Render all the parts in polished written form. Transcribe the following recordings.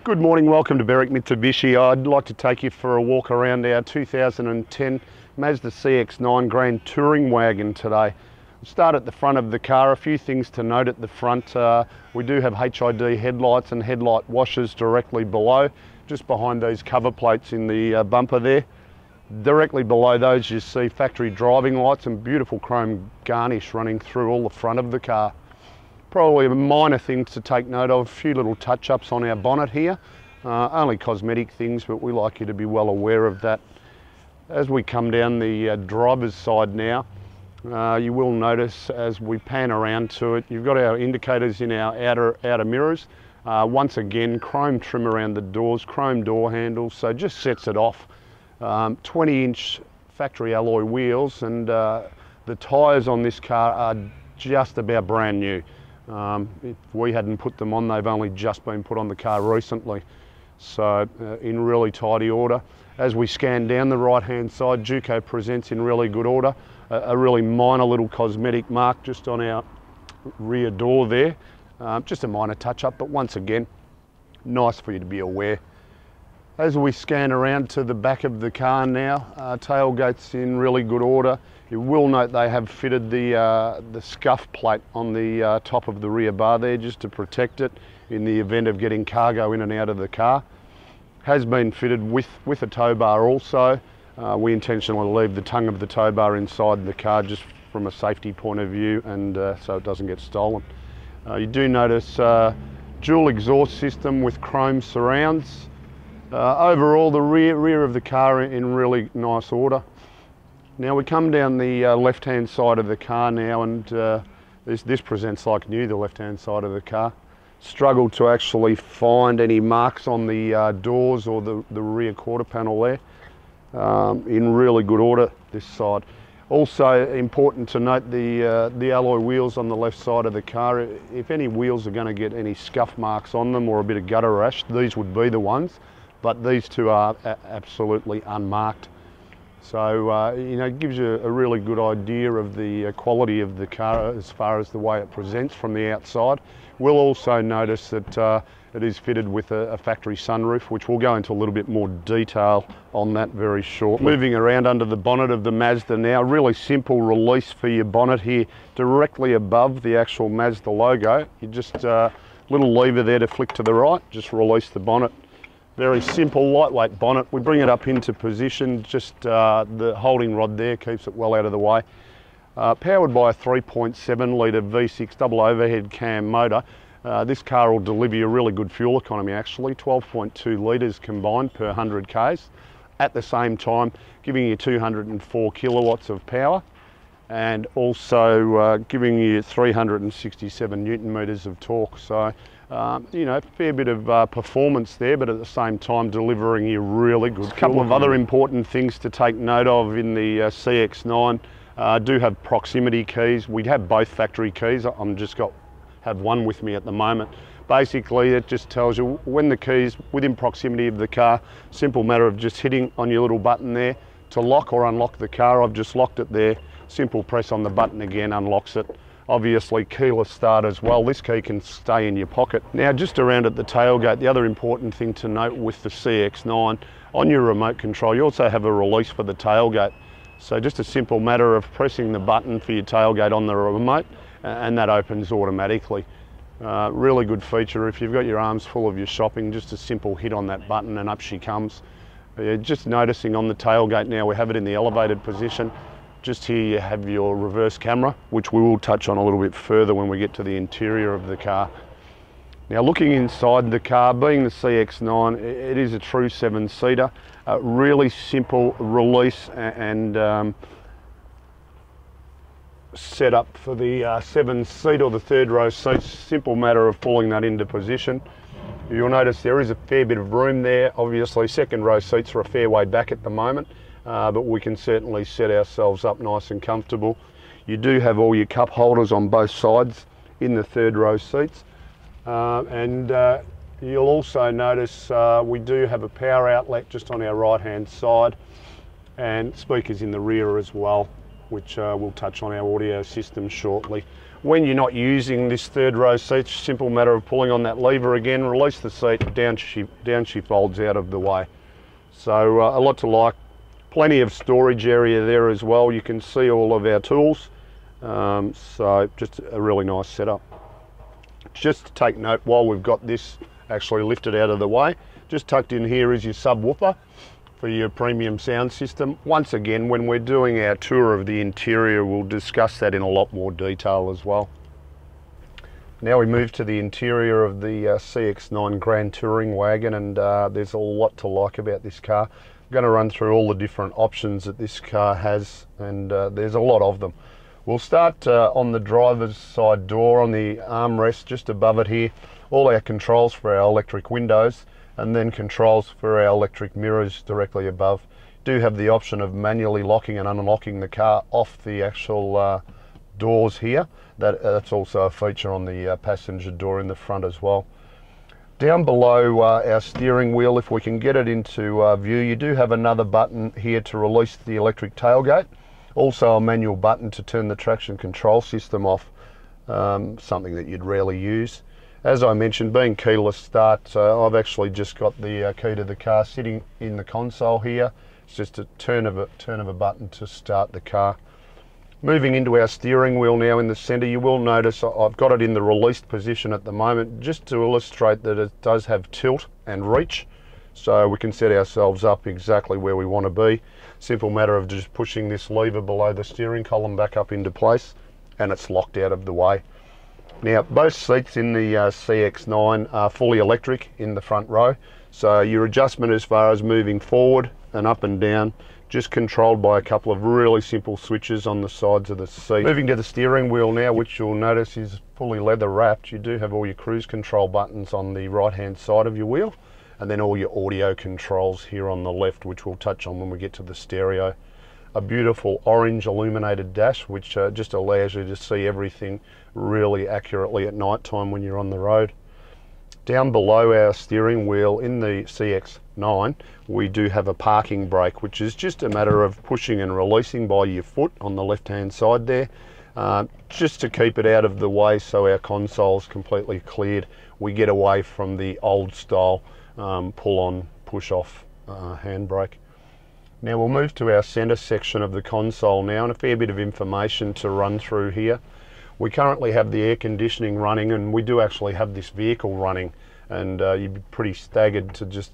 Good morning, welcome to Berwick Mitsubishi. I'd like to take you for a walk around our 2010 Mazda CX-9 Grand Touring Wagon today. We'll start at the front of the car. A few things to note at the front. We do have HID headlights and headlight washers directly below, just behind those cover plates in the bumper there. Directly below those you see factory driving lights and beautiful chrome garnish running through all the front of the car. Probably minor things to take note of, a few little touch-ups on our bonnet here. Only cosmetic things, but we like you to be well aware of that. As we come down the driver's side now, you will notice as we pan around to it, you've got our indicators in our outer mirrors. Once again, chrome trim around the doors, chrome door handles, so just sets it off. 20-inch factory alloy wheels, and the tyres on this car are just about brand new. If we hadn't put them on, they've only just been put on the car recently. So in really tidy order. As we scan down the right hand side, Juco presents in really good order. A really minor little cosmetic mark just on our rear door there. Just a minor touch up, but once again, nice for you to be aware. As we scan around to the back of the car now, tailgate's in really good order. You will note they have fitted the scuff plate on the top of the rear bar there just to protect it in the event of getting cargo in and out of the car. Has been fitted with a tow bar also. We intentionally leave the tongue of the tow bar inside the car just from a safety point of view, and so it doesn't get stolen. You do notice dual exhaust system with chrome surrounds. Overall, the rear of the car in really nice order. Now we come down the left-hand side of the car now, and this presents like new, the left-hand side of the car. Struggled to actually find any marks on the doors or the rear quarter panel there. In really good order, this side. Also important to note the alloy wheels on the left side of the car. If any wheels are going to get any scuff marks on them or a bit of gutter rash, these would be the ones. But these two are absolutely unmarked. So, you know, it gives you a really good idea of the quality of the car as far as the way it presents from the outside. We'll also notice that it is fitted with a factory sunroof, which we'll go into a little bit more detail on that very shortly. Moving around under the bonnet of the Mazda now, really simple release for your bonnet here, directly above the actual Mazda logo. You just, little lever there to flick to the right, just release the bonnet. Very simple, lightweight bonnet. We bring it up into position, just the holding rod there keeps it well out of the way. Powered by a 3.7 litre V6 double overhead cam motor. This car will deliver you a really good fuel economy actually, 12.2 litres combined per 100 k's. At the same time, giving you 204 kilowatts of power, and also giving you 367 newton meters of torque. So, you know, a fair bit of performance there, but at the same time delivering you really good. A couple of other important things to take note of in the CX-9. Do have proximity keys. We have both factory keys. I'm just have one with me at the moment. Basically, it just tells you when the key's within proximity of the car. Simple matter of just hitting on your little button there to lock or unlock the car. I've just locked it there. Simple press on the button again, unlocks it. Obviously keyless start as well. This key can stay in your pocket. Now just around at the tailgate, the other important thing to note with the CX-9, on your remote control you also have a release for the tailgate. So just a simple matter of pressing the button for your tailgate on the remote and that opens automatically. Really good feature if you've got your arms full of your shopping, just a simple hit on that button and up she comes. Just noticing on the tailgate now we have it in the elevated position. Just here you have your reverse camera, which we will touch on a little bit further when we get to the interior of the car. Now looking inside the car, being the CX-9, it is a true 7-seater. Really simple release and setup for the 7-seat or the third row seats. Simple matter of pulling that into position. You'll notice there is a fair bit of room there. Obviously second row seats are a fair way back at the moment. But we can certainly set ourselves up nice and comfortable. You do have all your cup holders on both sides in the third row seats. And you'll also notice we do have a power outlet just on our right hand side and speakers in the rear as well. which we'll touch on our audio system shortly. When you're not using this third row seat, it's a simple matter of pulling on that lever again, release the seat, down she folds out of the way. So a lot to like. Plenty of storage area there as well. You can see all of our tools. So just a really nice setup. Just to take note, while we've got this actually lifted out of the way, just tucked in here is your subwoofer for your premium sound system. Once again, when we're doing our tour of the interior, we'll discuss that in a lot more detail as well. Now we move to the interior of the CX-9 Grand Touring Wagon, and there's a lot to like about this car. I'm going to run through all the different options that this car has, and there's a lot of them. We'll start on the driver's side door, on the armrest just above it here. All our controls for our electric windows, and then controls for our electric mirrors directly above. Do have the option of manually locking and unlocking the car off the actual doors here. That's also a feature on the passenger door in the front as well. Down below our steering wheel, if we can get it into view, you do have another button here to release the electric tailgate. Also a manual button to turn the traction control system off, something that you'd rarely use. As I mentioned, being keyless start, I've actually just got the key to the car sitting in the console here. It's just a turn of a button to start the car. Moving into our steering wheel now in the centre, you will notice I've got it in the released position at the moment, just to illustrate that it does have tilt and reach, so we can set ourselves up exactly where we want to be. Simple matter of just pushing this lever below the steering column back up into place, and it's locked out of the way. Now, both seats in the CX-9 are fully electric in the front row, so your adjustment as far as moving forward and up and down, just controlled by a couple of really simple switches on the sides of the seat. Moving to the steering wheel now, which you'll notice is fully leather wrapped, you do have all your cruise control buttons on the right hand side of your wheel, and then all your audio controls here on the left, which we'll touch on when we get to the stereo. A beautiful orange illuminated dash, which just allows you to see everything really accurately at night time when you're on the road. Down below our steering wheel in the CX-9, we do have a parking brake, which is just a matter of pushing and releasing by your foot on the left hand side there, just to keep it out of the way so our console's completely cleared. We get away from the old style pull on, push off handbrake. Now we'll move to our centre section of the console now, and a fair bit of information to run through here. We currently have the air conditioning running, and we do actually have this vehicle running, and you'd be pretty staggered to just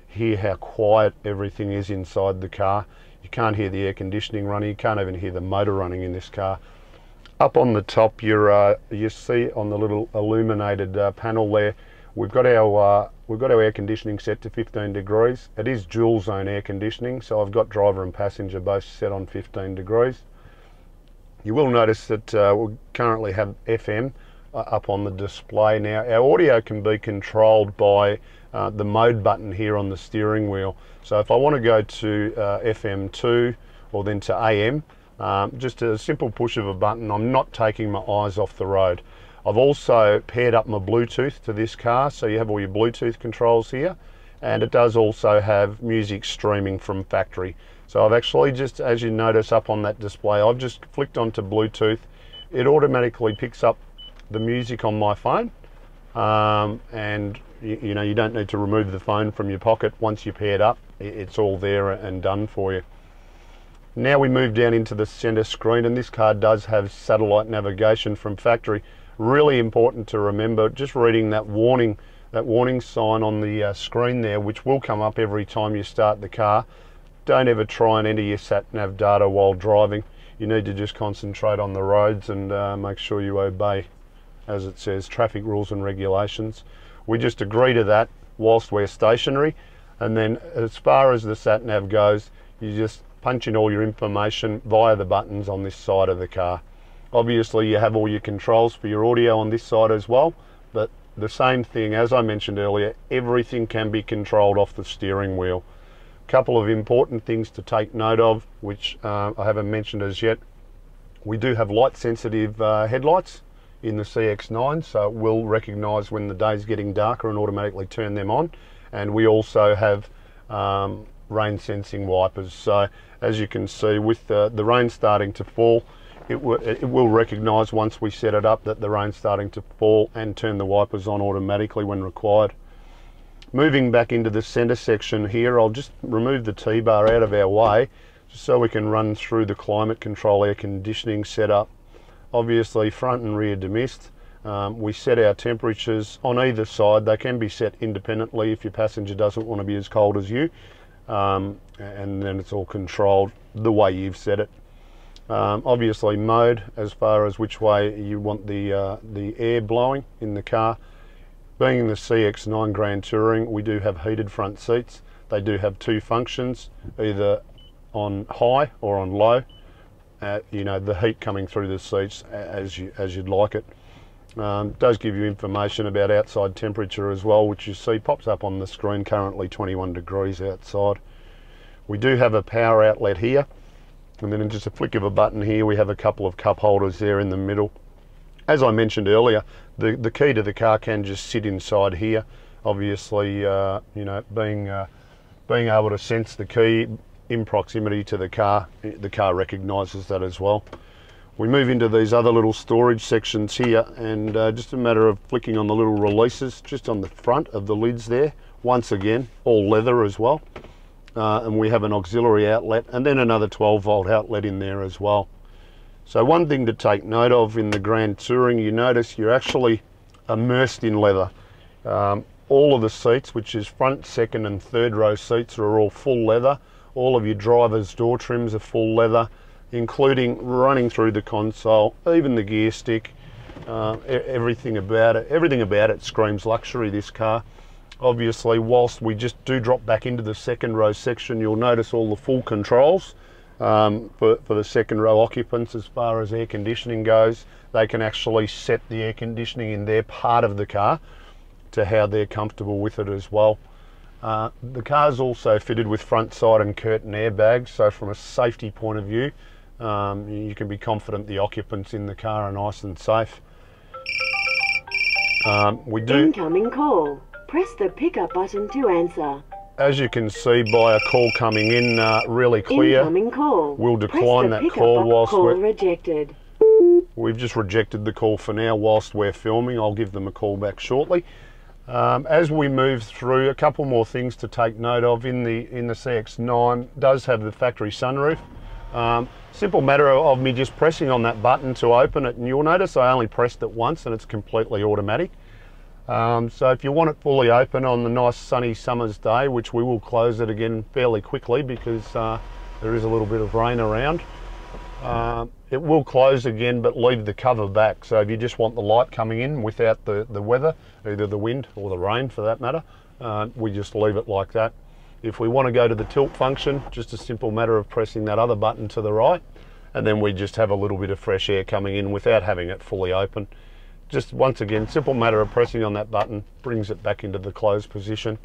hear how quiet everything is inside the car. You can't hear the air conditioning running, you can't even hear the motor running in this car. Up on the top, you see on the little illuminated panel there, we've got our air conditioning set to 15 degrees. It is dual zone air conditioning, so I've got driver and passenger both set on 15 degrees. You will notice that we currently have FM up on the display now. Our audio can be controlled by the mode button here on the steering wheel. So if I want to go to FM2 or then to AM, just a simple push of a button, I'm not taking my eyes off the road. I've also paired up my Bluetooth to this car, so you have all your Bluetooth controls here, and it does also have music streaming from factory. So I've actually just, as you notice up on that display, I've just flicked onto Bluetooth. It automatically picks up the music on my phone, and you know, you don't need to remove the phone from your pocket once you're paired up. It's all there and done for you. Now we move down into the center screen, and this car does have satellite navigation from factory. Really important to remember, just reading that warning sign on the screen there, which will come up every time you start the car. Don't ever try and enter your Sat-Nav data while driving. You need to just concentrate on the roads and make sure you obey, as it says, traffic rules and regulations. We just agree to that whilst we're stationary, and then as far as the Sat-Nav goes, you just punch in all your information via the buttons on this side of the car. Obviously you have all your controls for your audio on this side as well, but the same thing, as I mentioned earlier, everything can be controlled off the steering wheel. Couple of important things to take note of, which I haven't mentioned as yet. We do have light sensitive headlights in the CX-9, so it will recognise when the day's getting darker and automatically turn them on. And we also have rain sensing wipers. So as you can see, with the rain starting to fall, it will recognise once we set it up that the rain's starting to fall and turn the wipers on automatically when required. Moving back into the centre section here, I'll just remove the T-bar out of our way just so we can run through the climate control air conditioning setup. Obviously front and rear demist. We set our temperatures on either side. They can be set independently if your passenger doesn't want to be as cold as you, and then it's all controlled the way you've set it. Obviously mode as far as which way you want the air blowing in the car. Being in the CX-9 Grand Touring, we do have heated front seats. They do have two functions, either on high or on low. You know, the heat coming through the seats as you'd like it. Does give you information about outside temperature as well, which you see pops up on the screen, currently 21 degrees outside. We do have a power outlet here, and then in just a flick of a button here we have a couple of cup holders there in the middle. As I mentioned earlier, the key to the car can just sit inside here. Obviously, you know, being able to sense the key in proximity to the car recognises that as well. We move into these other little storage sections here, and just a matter of flicking on the little releases just on the front of the lids there. Once again, all leather as well. And we have an auxiliary outlet and then another 12-volt outlet in there as well. So one thing to take note of in the Grand Touring, you notice you're actually immersed in leather. All of the seats, which is front, second and third row seats, are all full leather. All of your driver's door trims are full leather, including running through the console, even the gear stick. Everything about it screams luxury, this car. Obviously, whilst we just do drop back into the second row section, you'll notice all the full controls for the second row occupants. As far as air conditioning goes, they can actually set the air conditioning in their part of the car to how they're comfortable with it as well. The car's also fitted with front, side and curtain airbags, so from a safety point of view, you can be confident the occupants in the car are nice and safe. Incoming call. Press the pickup button to answer. As you can see by a call coming in really clear, incoming call. We'll decline that call whilst call rejected. We've just rejected the call for now whilst we're filming. I'll give them a call back shortly. As we move through, a couple more things to take note of. In the CX-9 does have the factory sunroof. Simple matter of me just pressing on that button to open it, and you'll notice I only pressed it once and it's completely automatic. So if you want it fully open on the nice sunny summer's day, which we will close it again fairly quickly because there is a little bit of rain around, it will close again but leave the cover back. So if you just want the light coming in without the weather, either the wind or the rain for that matter, we just leave it like that. If we want to go to the tilt function, just a simple matter of pressing that other button to the right, and then we just have a little bit of fresh air coming in without having it fully open. Just once again, simple matter of pressing on that button brings it back into the closed position.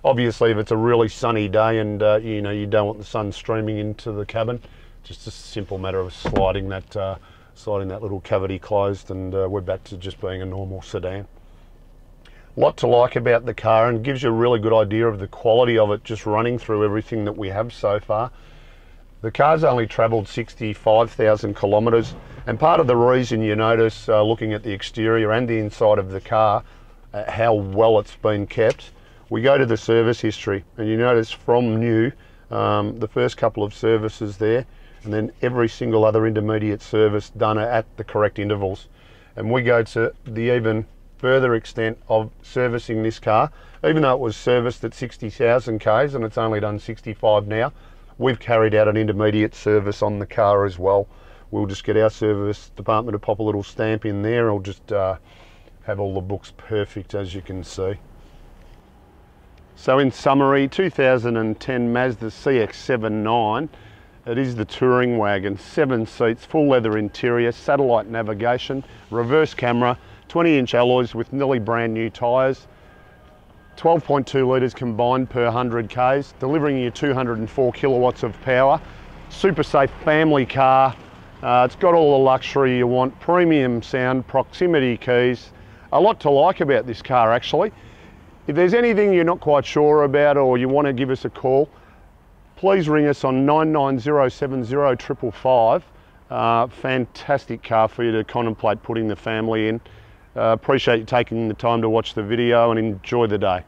Obviously, if it's a really sunny day and you know, you don't want the sun streaming into the cabin, just a simple matter of sliding that little cavity closed, and we're back to just being a normal sedan. Lot to like about the car, and gives you a really good idea of the quality of it just running through everything that we have so far. The car's only travelled 65,000 kilometres, and part of the reason you notice looking at the exterior and the inside of the car how well it's been kept, we go to the service history and you notice from new the first couple of services there, and then every single other intermediate service done at the correct intervals. And we go to the even further extent of servicing this car, even though it was serviced at 60,000 Ks and it's only done 65 now. We've carried out an intermediate service on the car as well. We'll just get our service department to pop a little stamp in there. It'll just have all the books perfect, as you can see. So in summary, 2010 Mazda CX-9. It is the touring wagon, 7 seats, full leather interior, satellite navigation, reverse camera, 20-inch alloys with nearly brand new tyres. 12.2 litres combined per 100 Ks, delivering you 204 kilowatts of power. Super safe family car. It's got all the luxury you want, premium sound, proximity keys. A lot to like about this car actually. If there's anything you're not quite sure about or you want to give us a call, please ring us on 99070555. Fantastic car for you to contemplate putting the family in. Appreciate you taking the time to watch the video and enjoy the day.